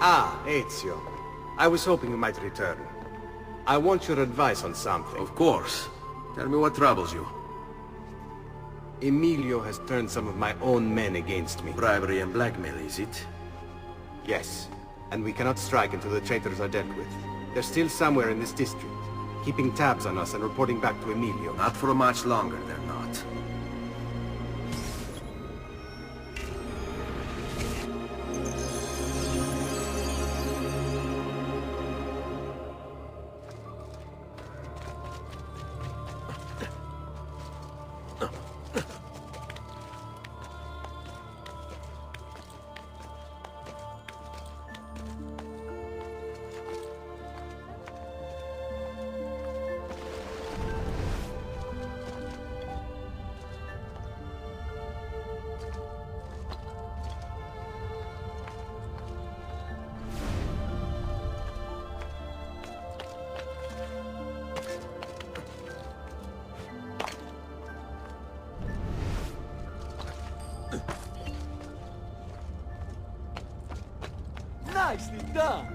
Ah, Ezio. I was hoping you might return. I want your advice on something. Of course. Tell me what troubles you. Emilio has turned some of my own men against me. Bribery and blackmail, is it? Yes, and we cannot strike until the traitors are dealt with. They're still somewhere in this district, keeping tabs on us and reporting back to Emilio. Not for much longer, they're not. Nicely done!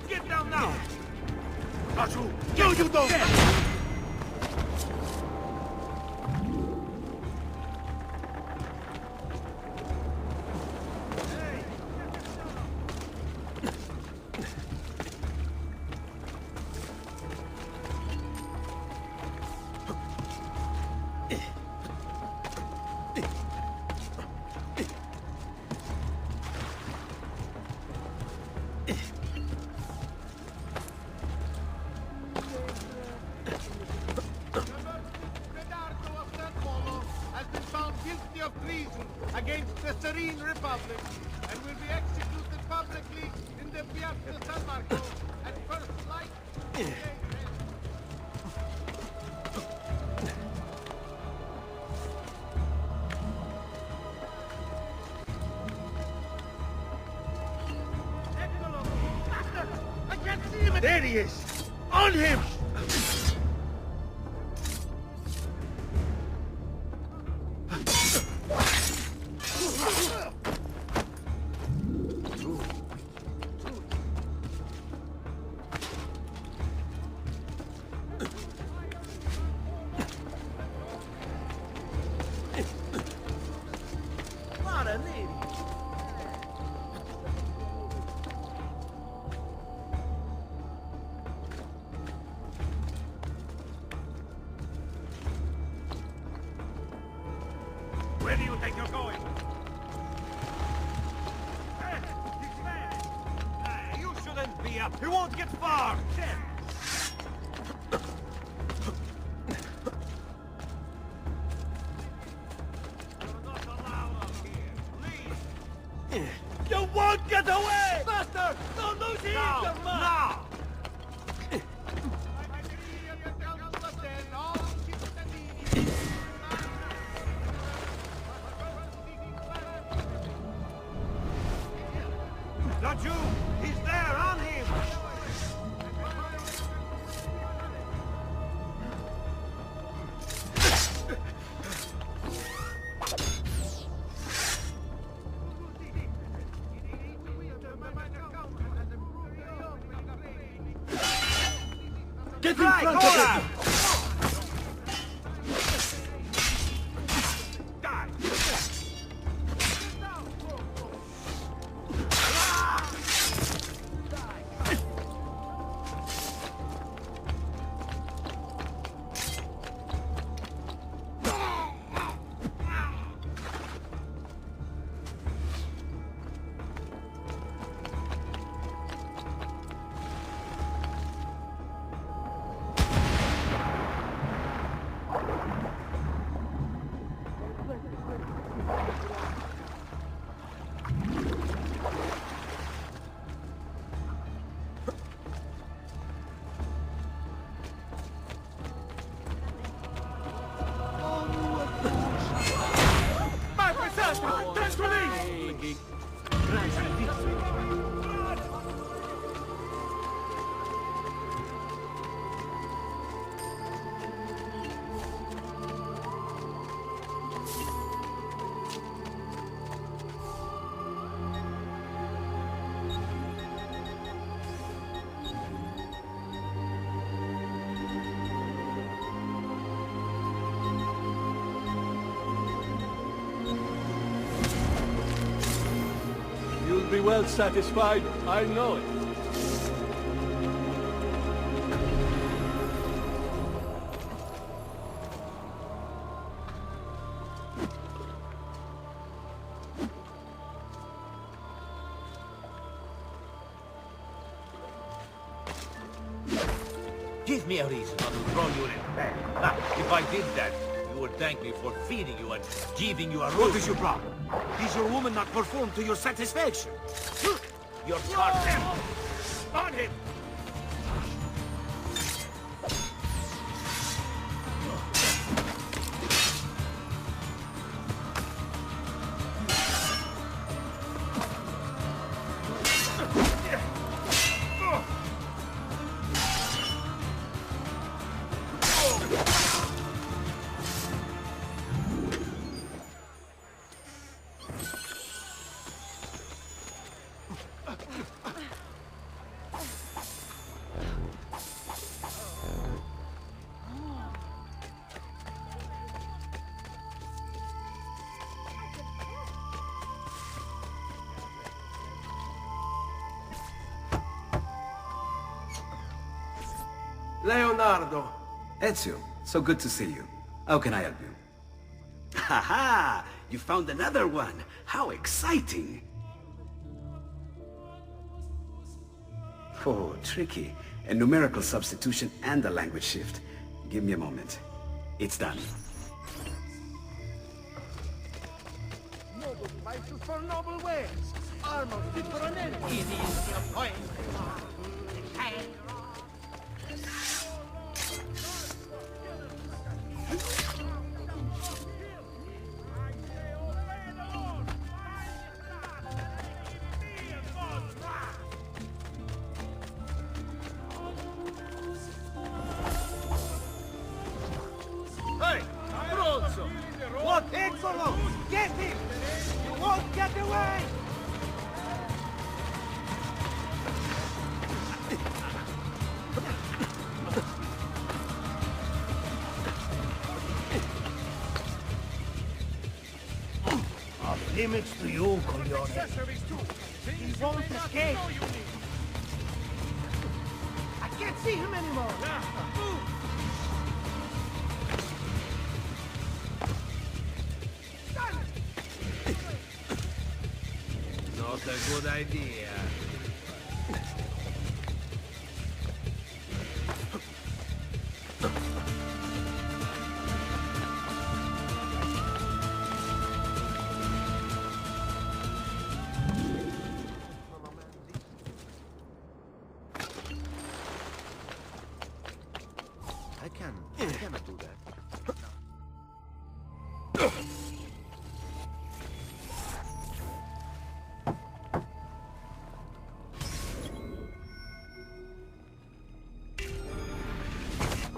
Get down now! No, you don't! Against the Serene Republic, and will be executed publicly in the Piazza San Marco at first light. I can't see him! There he is! On him! Where do you think you're going? You shouldn't be up. You won't get far. You're not allowed up here. Leave. You won't get away! Master! Don't lose him! Now! Not you! He's there, on him! Get in front of him! Master! Transformation! You'll be well satisfied, I know it. Give me a reason not to throw you in bed. If I did that, you would thank me for feeding you and giving you a room. What is your problem? Is your woman not performed to your satisfaction? Your cartel! On him! Leonardo! Ezio, so good to see you. How can I help you? Ha! You found another one! How exciting! Oh, tricky. A numerical substitution and a language shift. Give me a moment. It's done. Noble prices for noble wares. Armor fit for an enemy. It is your point. Hey! Bronzo! What? Exolo! Get him! You won't get away! Off limits to you, Coglione. He won't escape. I can't see him anymore. Not a good idea. I cannot do that.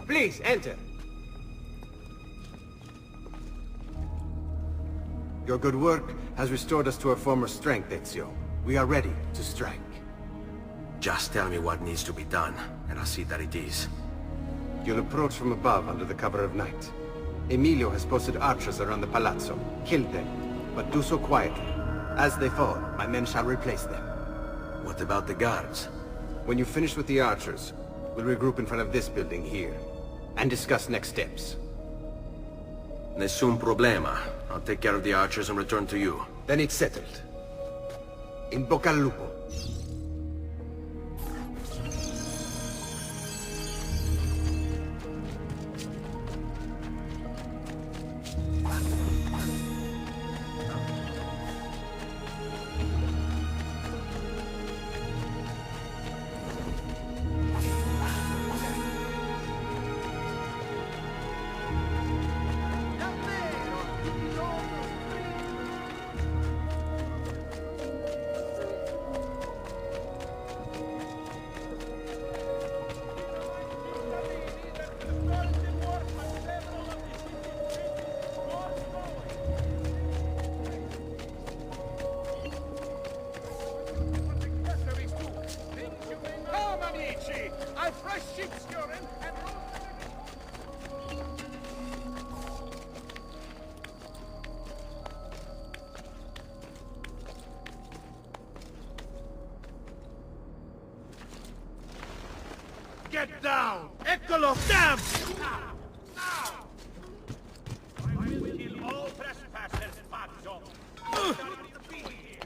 Please, enter. Your good work has restored us to our former strength, Ezio. We are ready to strike. Just tell me what needs to be done, and I'll see that it is. You'll approach from above under the cover of night. Emilio has posted archers around the palazzo. Kill them, but do so quietly. As they fall, my men shall replace them. What about the guards? When you finish with the archers, we'll regroup in front of this building here, and discuss next steps. Nessun problema. I'll take care of the archers and return to you. Then it's settled. In bocca al lupo. sheepskjoren and roast them. Get down! Eccolo, damn! Now! I will kill all trespassers, Pazzo! You shouldn't be here!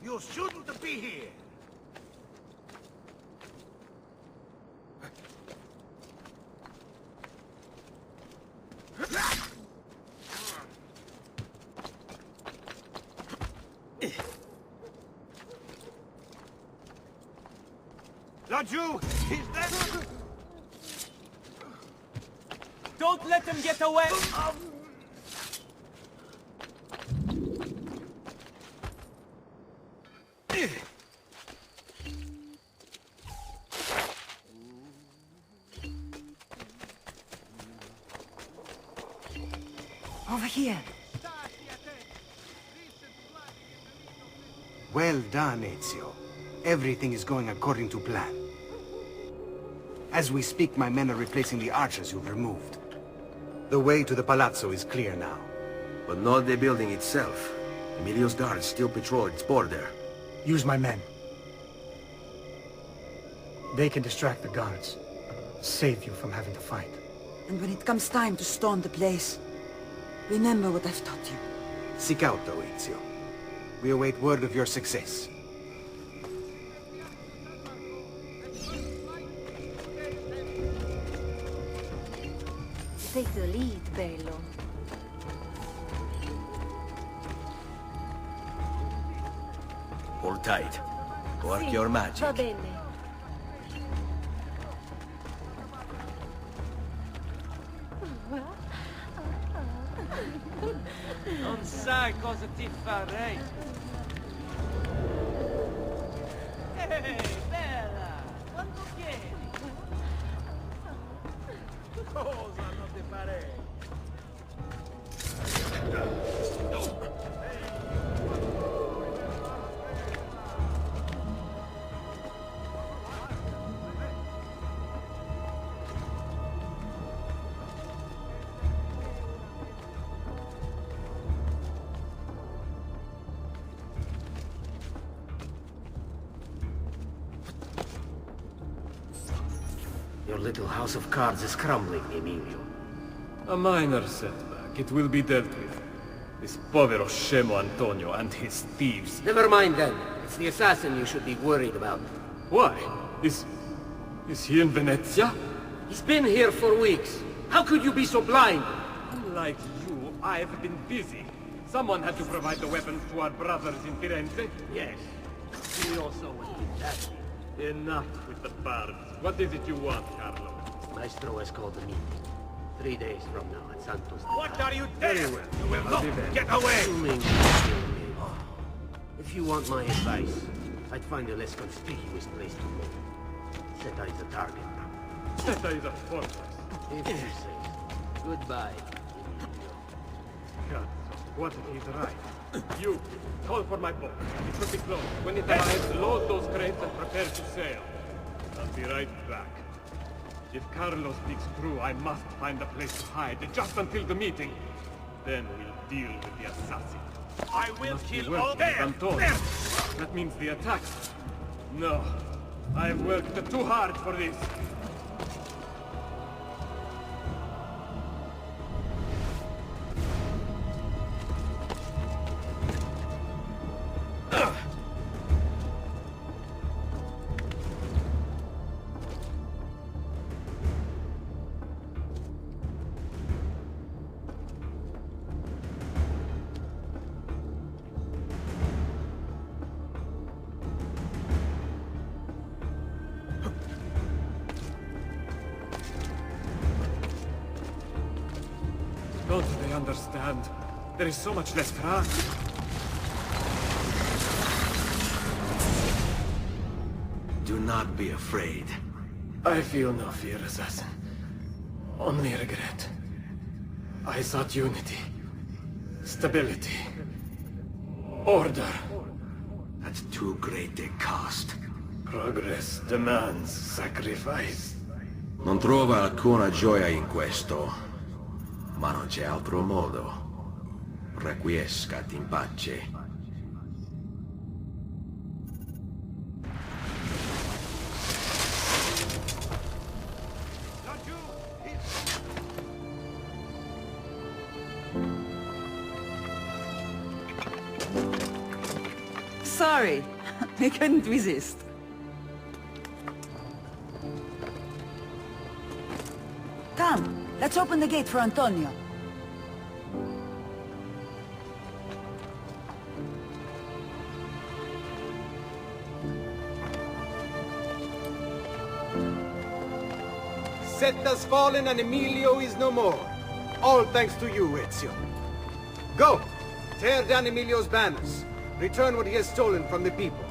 You shouldn't be here! Laggiù! He's there! Don't let them get away! Over here. Well done, Ezio. Everything is going according to plan. As we speak, my men are replacing the archers you've removed. The way to the Palazzo is clear now. But not the building itself. Emilio's guards still patrol its border. Use my men. They can distract the guards. Save you from having to fight. And when it comes time to storm the place, remember what I've taught you. Seek out, though, Ezio. We await word of your success. Take the lead, Bello. Hold tight. Work your magic. Va bene. Non sai cosa ti farei. Ehi, bella! Quando vieni? Cosa non ti farei? Your little house of cards is crumbling, Emilio. A minor setback. It will be dealt with. This povero scemo Antonio and his thieves. Never mind then. It's the assassin you should be worried about. Why? Is he in Venezia? He's been here for weeks. How could you be so blind? Unlike you, I've been busy. Someone had to provide the weapons to our brothers in Firenze. Yes. He also was with that. Enough with the bards. What is it you want, Carlo? Maestro has called a meeting. 3 days from now at Santos. What are you doing? Very well. You will I'll not be there. get away! Assuming you kill me. If you want my advice, I'd find a less conspicuous place to live. Seta is a target now. Seta is a fortress. If you say so. Goodbye, Emilio. God, what is right? You, call for my boat. It will be closed. When it arrives, load those crates and prepare to sail. I'll be right back. If Carlo speaks true, I must find a place to hide, just until the meeting. Then we'll deal with the assassin. I will Must be kill working all with there! Antonio. There! That means the attack. No, I've worked too hard for this. understand. There is so much less crowd. Do not be afraid. I feel no fear, assassin. Only regret. I sought unity, stability, order. At too great a cost. Progress demands sacrifice. Non trova alcuna gioia in questo, ma non c'è altro modo. Requiescat in pace. Sorry, I couldn't resist. Come, let's open the gate for Antonio. Set has fallen and Emilio is no more. All thanks to you, Ezio. Go! Tear down Emilio's banners. Return what he has stolen from the people.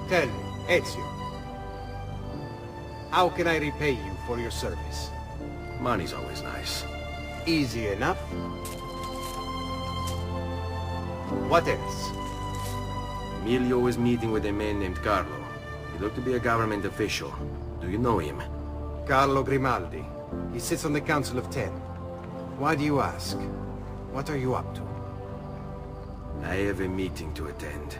Tell me, Ezio. How can I repay you for your service? Money's always nice. Easy enough. What else? Emilio is meeting with a man named Carlo. He looked to be a government official. Do you know him? Carlo Grimaldi. He sits on the Council of Ten. Why do you ask? What are you up to? I have a meeting to attend.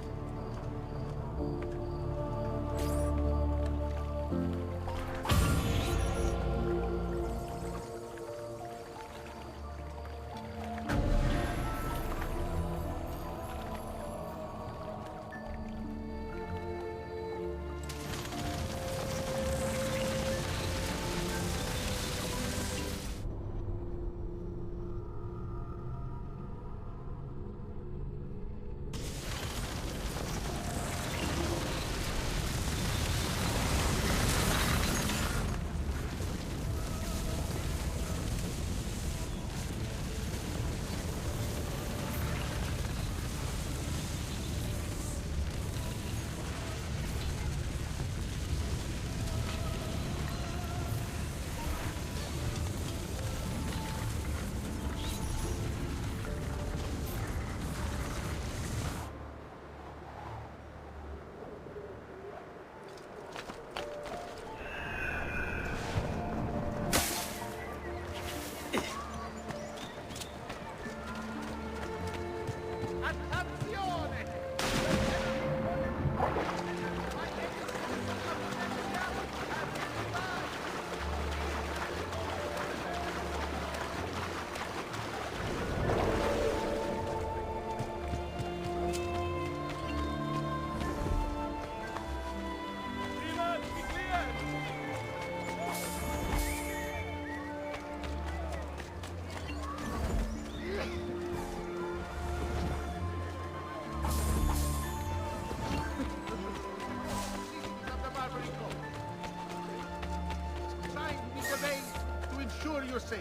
You're safe.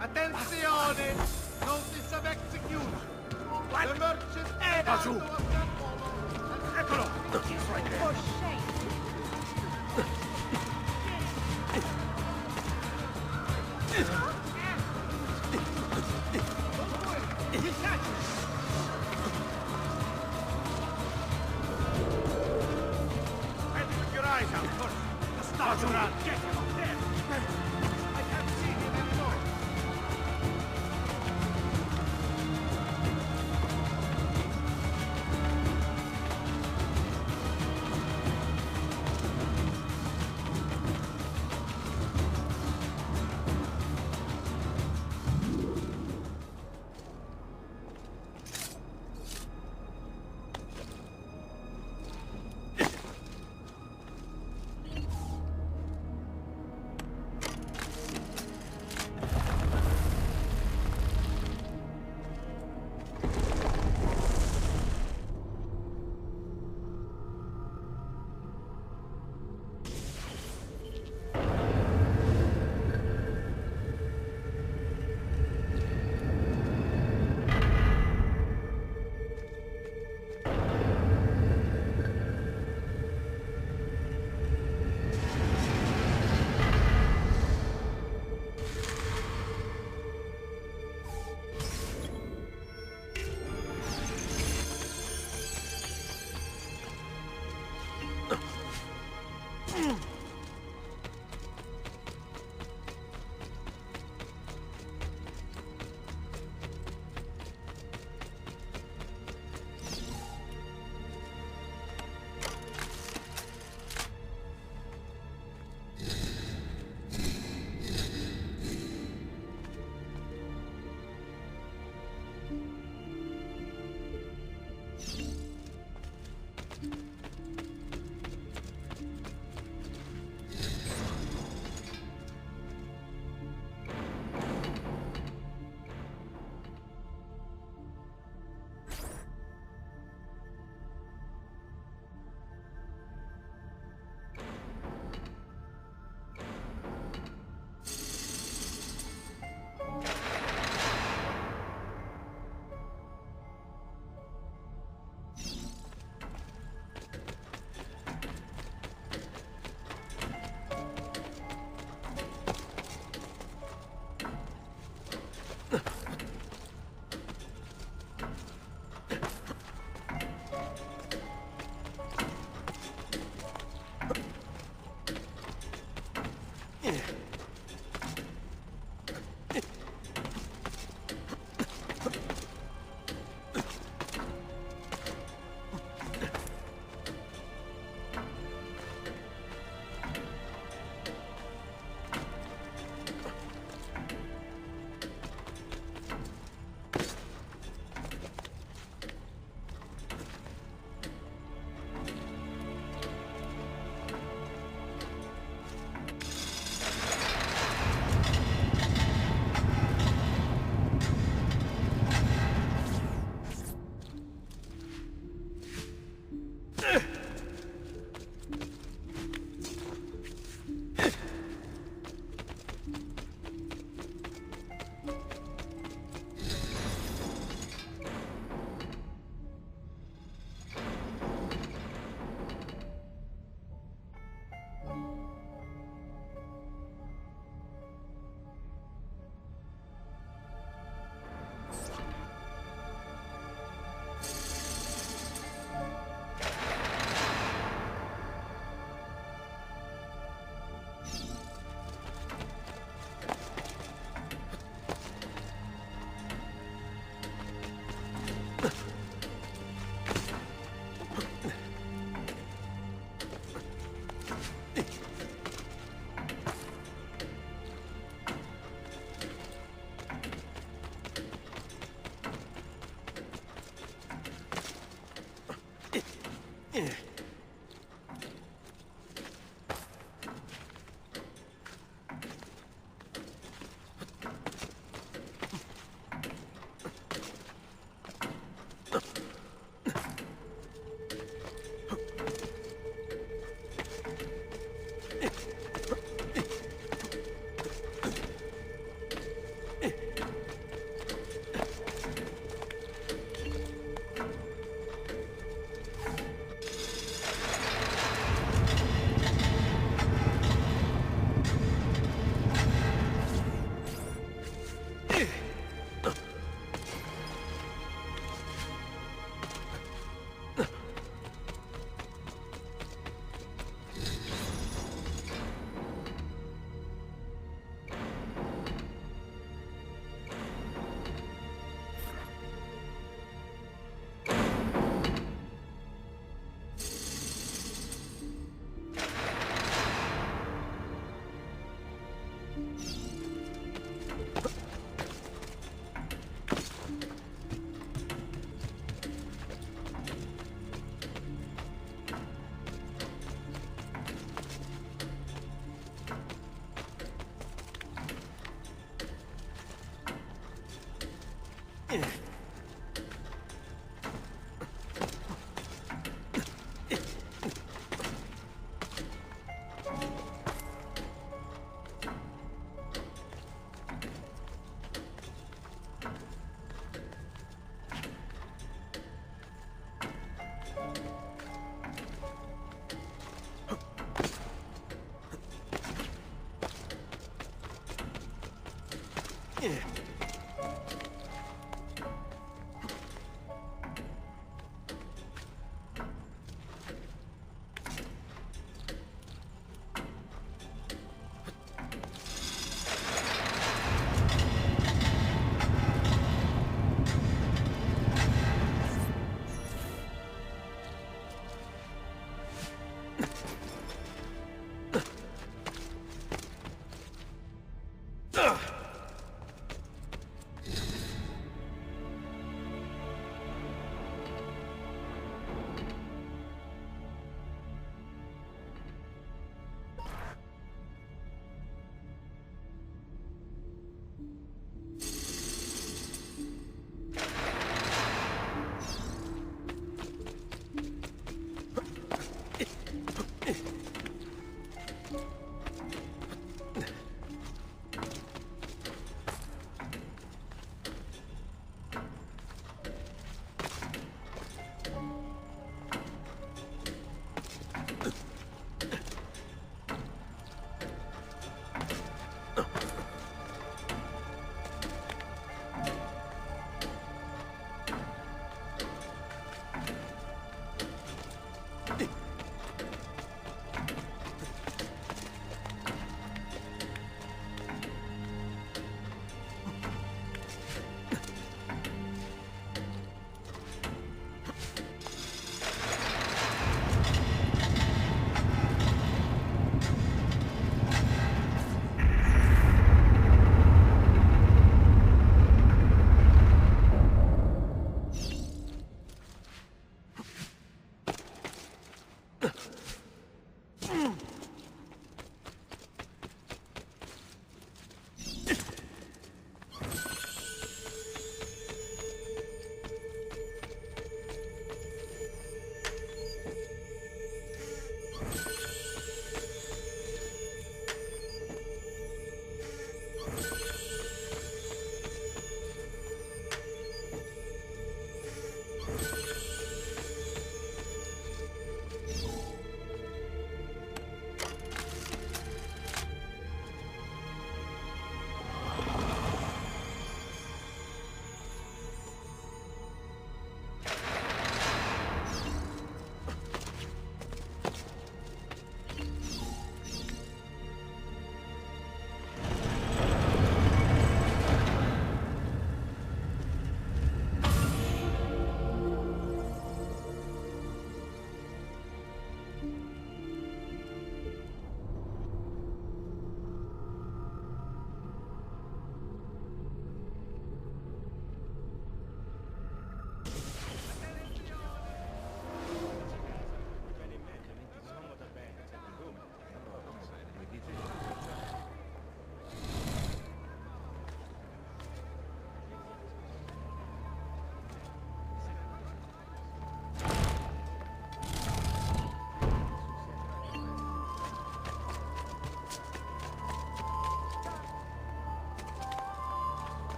Attenzione! Notice of execution. The merchant Laggiù! Eccolo! He's right there. For shame.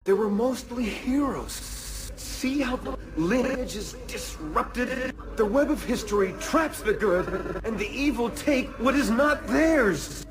They were mostly heroes. See how the lineage is disrupted? The web of history traps the good, and the evil take what is not theirs.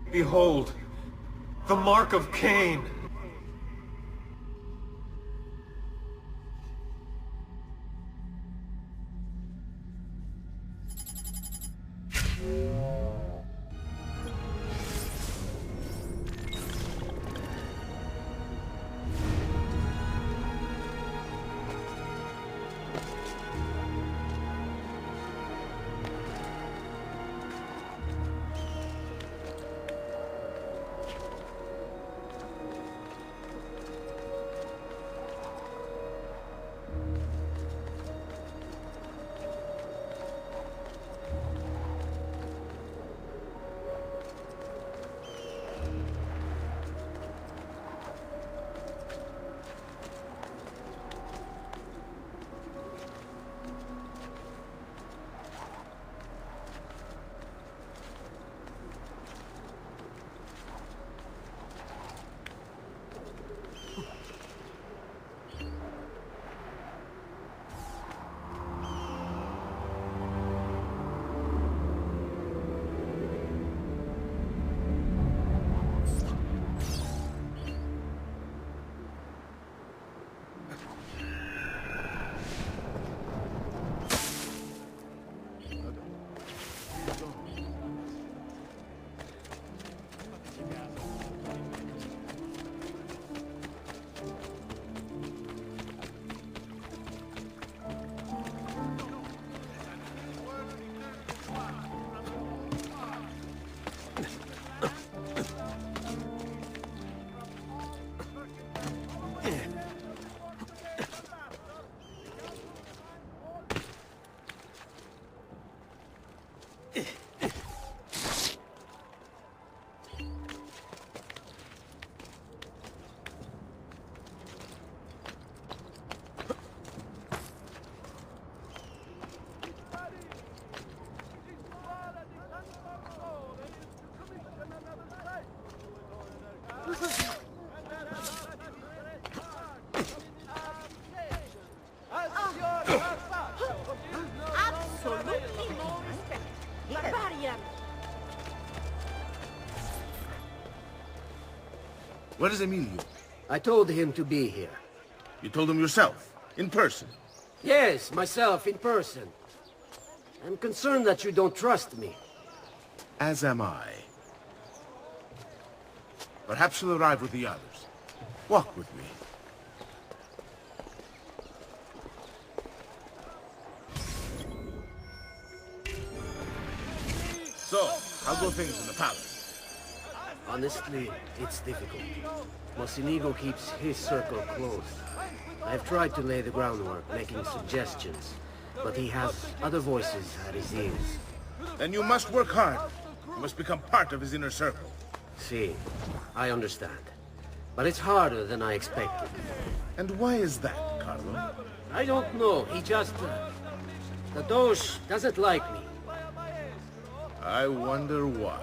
Behold, the mark of Cain. Absolutely no respect. Barbarian. Where is Emilio? I told him to be here. You told him yourself, in person? Yes, myself, in person. I'm concerned that you don't trust me. As am I. Perhaps you'll arrive with the others. Walk with me. So, how go things in the palace? Honestly, it's difficult. Mocenigo keeps his circle close. I've tried to lay the groundwork, making suggestions, but he has other voices at his ears. Then you must work hard. You must become part of his inner circle. See, I understand. But it's harder than I expected. And why is that, Carlo? I don't know. He just... the Doge doesn't like me. I wonder why.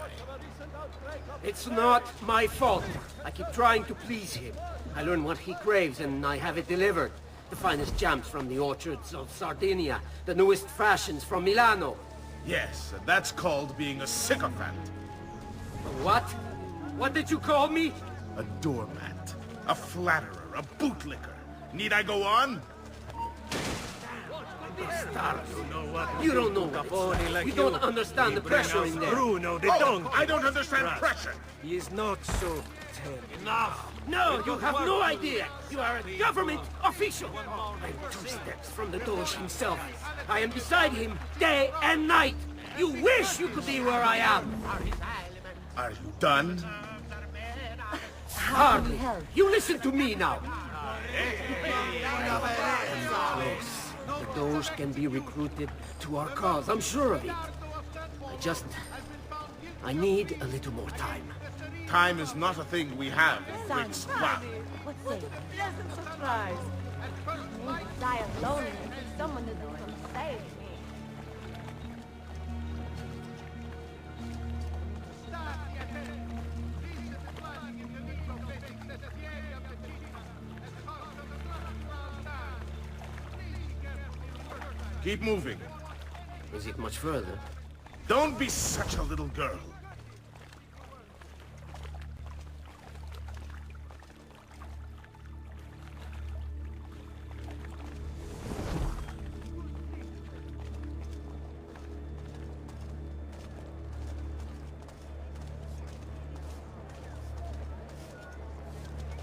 It's not my fault. I keep trying to please him. I learn what he craves and I have it delivered. The finest jams from the orchards of Sardinia. The newest fashions from Milano. Yes, and that's called being a sycophant. What? What did you call me? A doormat, a flatterer, a bootlicker. Need I go on? You don't know Capone like you don't understand the pressure in there. Bruno, the donkey. I don't understand pressure. He is not so terrible. Enough! No, you have no idea! You are a government official! I'm 2 steps from the Doge himself. I am beside him day and night! You wish you could be where I am! Are you done? Hardly. You listen to me now. Close. The Doge can be recruited to our cause, I'm sure of it. I need a little more time. Time is not a thing we have in Rick's plan. What's it? Pleasant surprise. I die of loneliness and someone to come save me. Keep moving. Is it much further? Don't be such a little girl.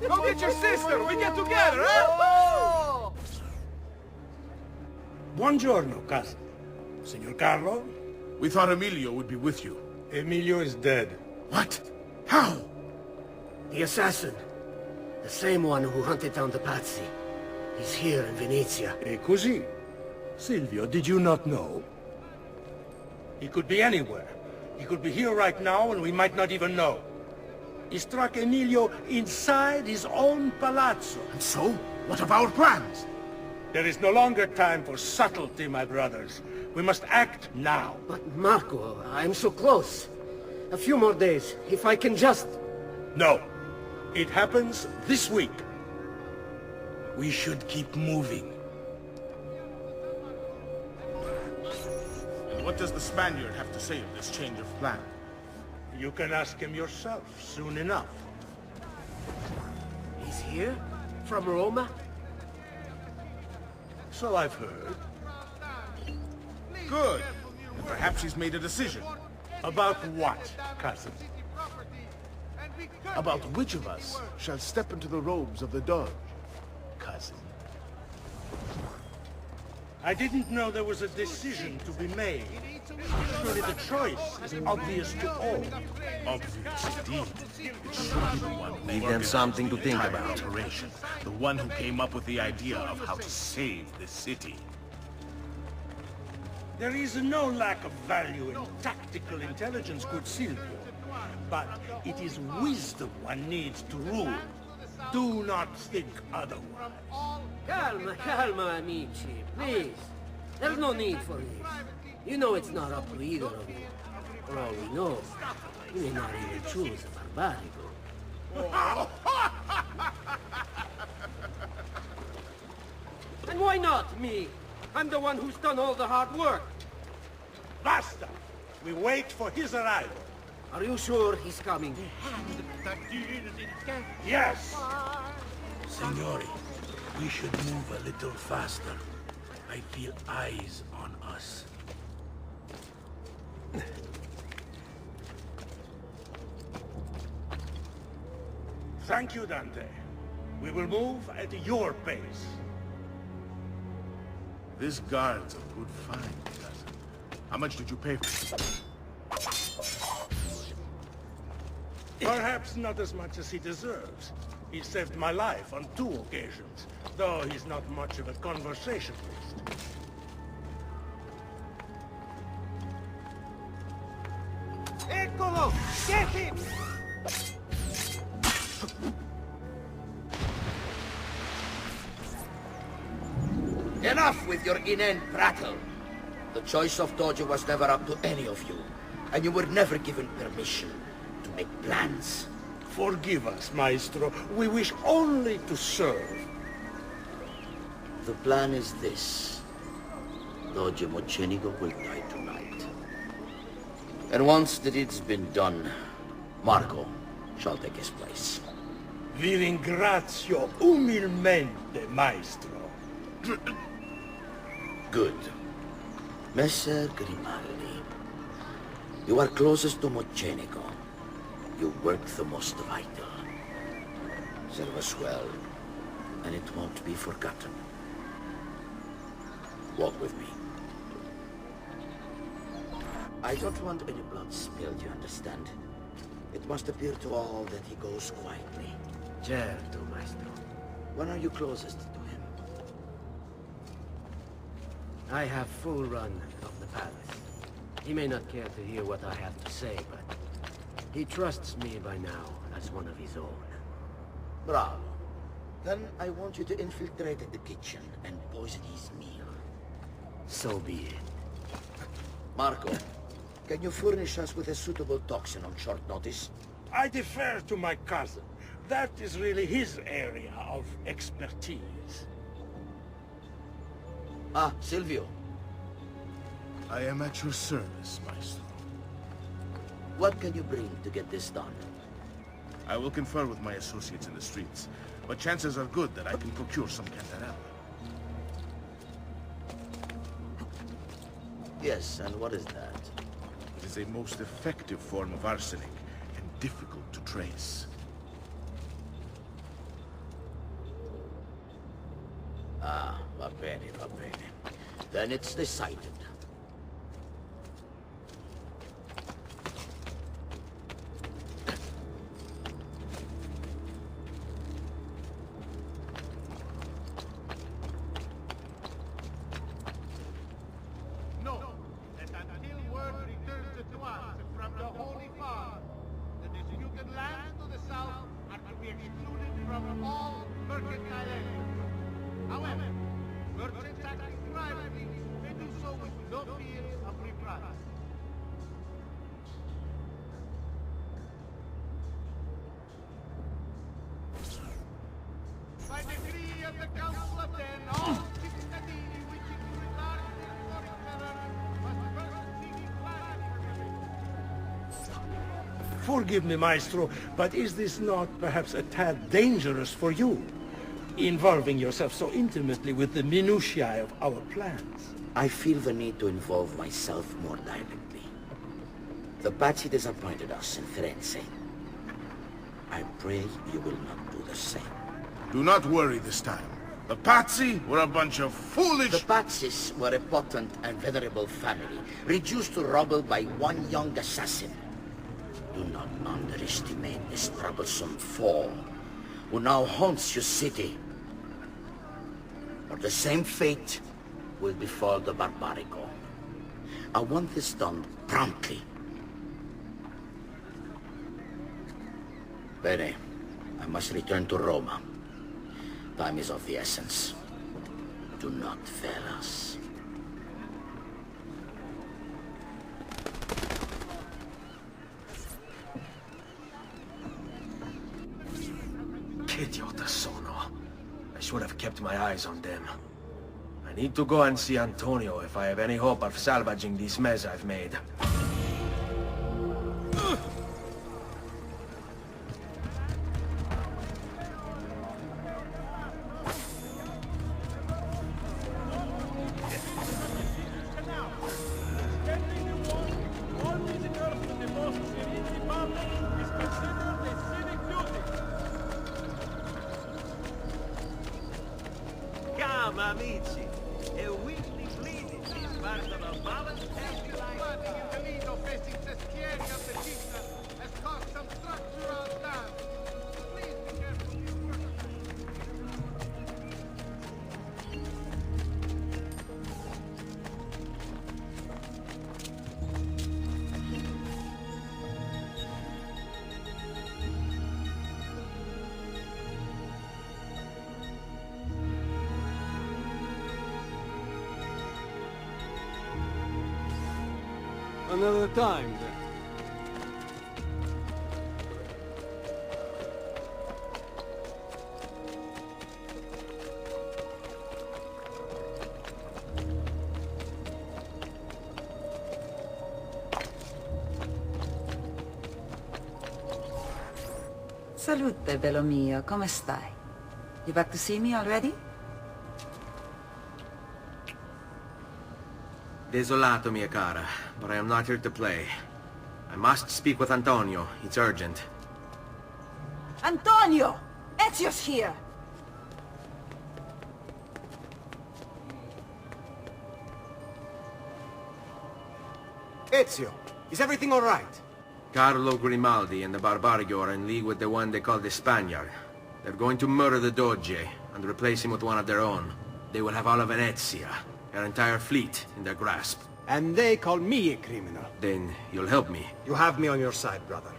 Go get your sister! We get together, huh? Buongiorno, cousin. Signor Carlo? We thought Emilio would be with you. Emilio is dead. What? How? The assassin. The same one who hunted down the Pazzi. He's here in Venezia. E così? Silvio, did you not know? He could be anywhere. He could be here right now and we might not even know. He struck Emilio inside his own palazzo. And so? What of our plans? There is no longer time for subtlety, my brothers. We must act now. But Marco, I'm so close. A few more days, if I can just... No. It happens this week. We should keep moving. And what does the Spaniard have to say of this change of plan? You can ask him yourself soon enough. He's here? From Roma? So I've heard. Good. And perhaps he's made a decision. About what, cousin? About which of us shall step into the robes of the Doge, cousin? I didn't know there was a decision to be made. Surely the choice is obvious to all. Obvious indeed. It should be the one who Give them something to think organized about. the operation. The one who came up with the idea of how to save the city. There is no lack of value in tactical intelligence, good Silvio. But it is wisdom one needs to rule. Do not think otherwise. Calma, calma, amici. Please. There's no need for this. You know it's not up to either of you. For all we know, you may not even choose a barbarigo. And why not me? I'm the one who's done all the hard work. Basta! We wait for his arrival. Are you sure he's coming? Yes! Signori, we should move a little faster. I feel eyes on us. Thank you, Dante. We will move at your pace. This guard's a good find, cousin. How much did you pay for it? Perhaps not as much as he deserves. He saved my life on 2 occasions, though he's not much of a conversationalist. Eccolo! Get him! Enough with your inane prattle. The choice of Dojo was never up to any of you, and you were never given permission to make plans. Forgive us, Maestro. We wish only to serve. The plan is this. Dojo Mocenigo will die tonight. And once the deed's been done, Marco shall take his place. Vi ringrazio umilmente, Maestro. Good. Messer Grimaldi, you are closest to Mocenigo. You work the most vital. Serve us well, and it won't be forgotten. Walk with me. I don't want any blood spilled, you understand? It must appear to all that he goes quietly. Certo, Maestro. When are you closest to him? I have full run of the palace. He may not care to hear what I have to say, but he trusts me by now as one of his own. Bravo. Then I want you to infiltrate the kitchen and poison his meal. So be it. Marco, can you furnish us with a suitable toxin on short notice? I defer to my cousin. That is really his area of expertise. Ah, Silvio. I am at your service, Maestro. What can you bring to get this done? I will confer with my associates in the streets, but chances are good that I can procure some cantarella. Yes, and what is that? It is a most effective form of arsenic, and difficult to trace. Ah, va bene, va bene. Then it's decided. No, that until word returns to us from the Holy Father, the disputed lands to the south are to be excluded from all mercantile enterprise. However, merchants acting privately may do so with no fear of reprisal. By decree of the Council of Ten, all cittadini wishing to reside in the foreign terror must first seek planning. Forgive me, Maestro, but is this not perhaps a tad dangerous for you? Involving yourself so intimately with the minutiae of our plans. I feel the need to involve myself more directly. The Pazzi disappointed us in Firenze. I pray you will not do the same. Do not worry this time. The Pazzi were a bunch of foolish... The Pazzis were a potent and venerable family, reduced to rubble by one young assassin. Do not underestimate this troublesome foe, who now haunts your city. Or the same fate will befall the Barbarico. I want this done promptly. Bene, I must return to Roma. Time is of the essence. Do not fail us. idiota sono. I should have kept my eyes on them. I need to go and see Antonio if I have any hope of salvaging this mess I've made. Come, amici. E weekly bleeding is part of a balanced healthy Flooding in the Lido facing Cestieri of the Gita has caused some structural damage. Please be careful with your work. Another time, then. Salute, bello mio. Come stai? You back to see me already? Desolato, mia cara, but I am not here to play. I must speak with Antonio. It's urgent. Antonio! Ezio's here! Ezio, is everything all right? Carlo Grimaldi and the Barbarigo are in league with the one they call the Spaniard. They're going to murder the Doge and replace him with one of their own. They will have all of Venezia, her entire fleet, in their grasp. And they call me a criminal. Then you'll help me. You have me on your side, brother.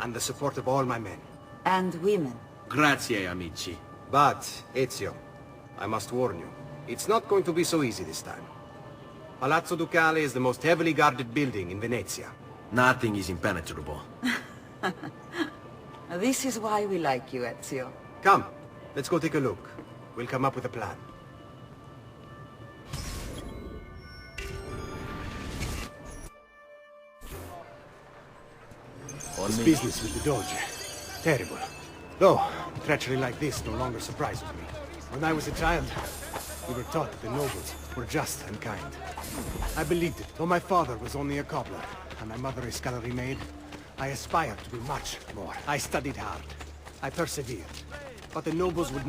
And the support of all my men. And women. Grazie, amici. But, Ezio, I must warn you, it's not going to be so easy this time. Palazzo Ducale is the most heavily guarded building in Venezia. Nothing is impenetrable. This is why we like you, Ezio. Come, let's go take a look. We'll come up with a plan. This business with the Doge. Terrible. Though, treachery like this no longer surprises me. When I was a child, we were taught that the nobles were just and kind. I believed it, though my father was only a cobbler, and my mother a scullery maid. I aspired to be much more. I studied hard. I persevered. But the nobles would...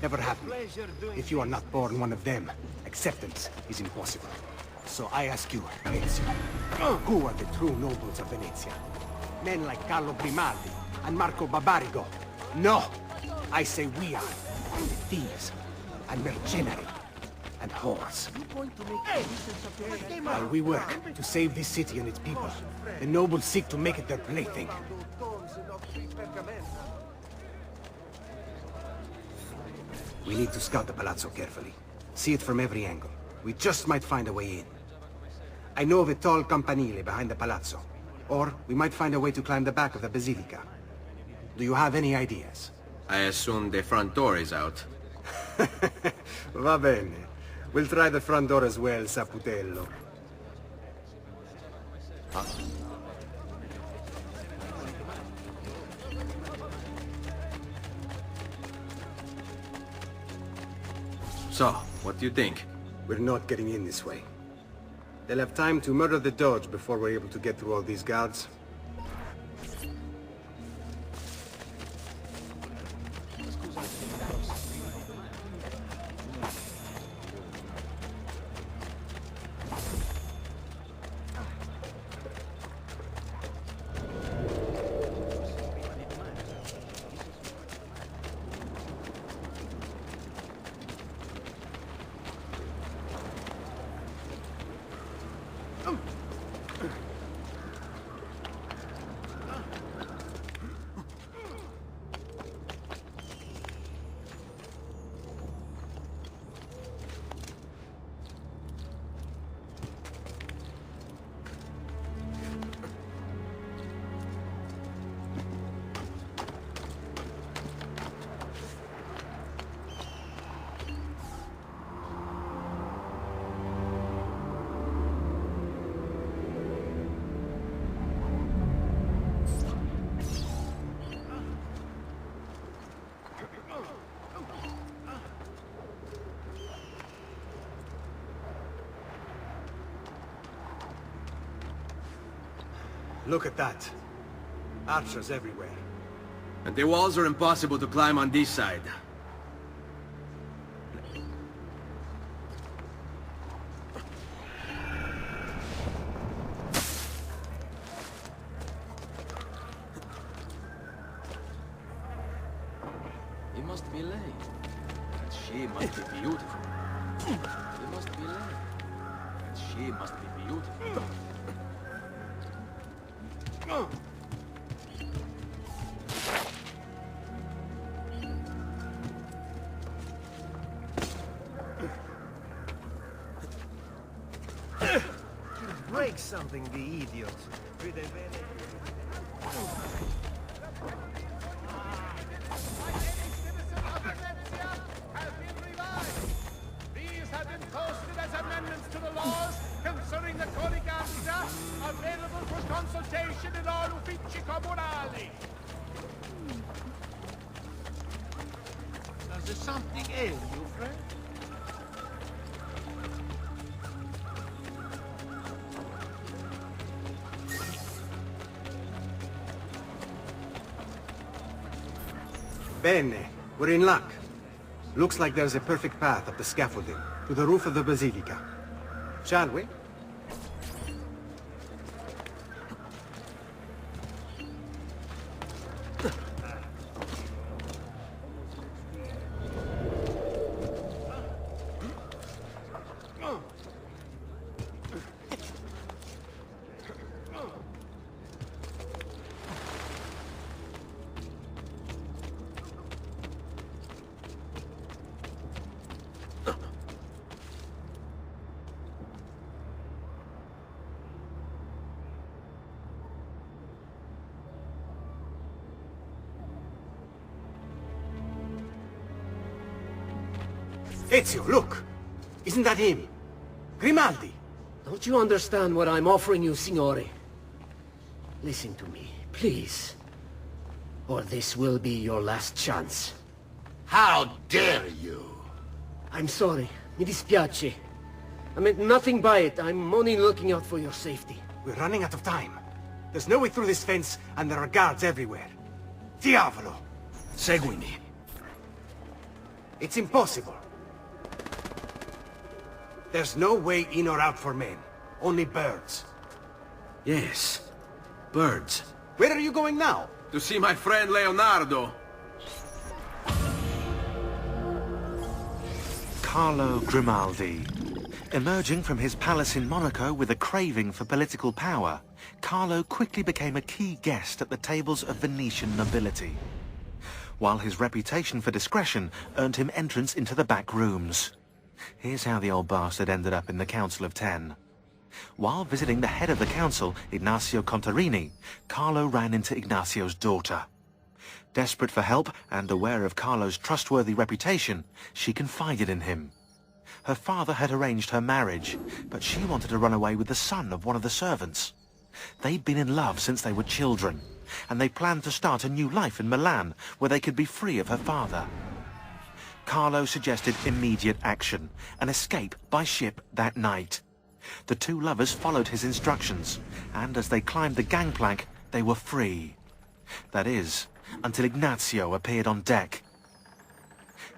never happen. If you are not born one of them, acceptance is impossible. So I ask you, Ezio, who are the true nobles of Venezia? Men like Carlo Grimaldi and Marco Barbarigo? No! I say we are. Thieves and mercenary and whores. While we work to save this city and its people, the nobles seek to make it their plaything. We need to scout the palazzo carefully. See it from every angle. We just might find a way in. I know of a tall campanile behind the palazzo. Or we might find a way to climb the back of the basilica. Do you have any ideas? I assume the front door is out. Va bene. We'll try the front door as well, Saputello. So, what do you think? We're not getting in this way. They'll have time to murder the Doge before we're able to get through all these guards. Look at that. Archers everywhere. And the walls are impossible to climb on this side. He must be late. And she must be beautiful. He must be late. And she must be beautiful. Break something, the idiot. These have been posted as amendments to the laws concerning the Codice Armida, available for consultation in all uffici comunali. Does there something ail you, friend? Bene, we're in luck. Looks like there's a perfect path up the scaffolding, to the roof of the Basilica. Shall we? Ezio, look! Isn't that him? Grimaldi! Don't you understand what I'm offering you, Signore? Listen to me, please. Or this will be your last chance. How dare you? I'm sorry. Mi dispiace. I meant nothing by it. I'm only looking out for your safety. We're running out of time. There's no way through this fence, and there are guards everywhere. Diavolo! Seguimi. It's impossible. There's no way in or out for men. Only birds. Yes. Birds. Where are you going now? To see my friend Leonardo. Carlo Grimaldi. Emerging from his palace in Monaco with a craving for political power, Carlo quickly became a key guest at the tables of Venetian nobility, while his reputation for discretion earned him entrance into the back rooms. Here's how the old bastard ended up in the Council of Ten. While visiting the head of the council, Ignazio Contarini, Carlo ran into Ignazio's daughter. Desperate for help and aware of Carlo's trustworthy reputation, she confided in him. Her father had arranged her marriage, but she wanted to run away with the son of one of the servants. They'd been in love since they were children, and they planned to start a new life in Milan, where they could be free of her father. Carlo suggested immediate action, an escape by ship that night. The two lovers followed his instructions, and as they climbed the gangplank, they were free. That is, until Ignazio appeared on deck.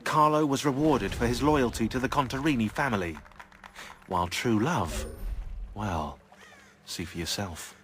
Carlo was rewarded for his loyalty to the Contarini family, while true love, well, see for yourself.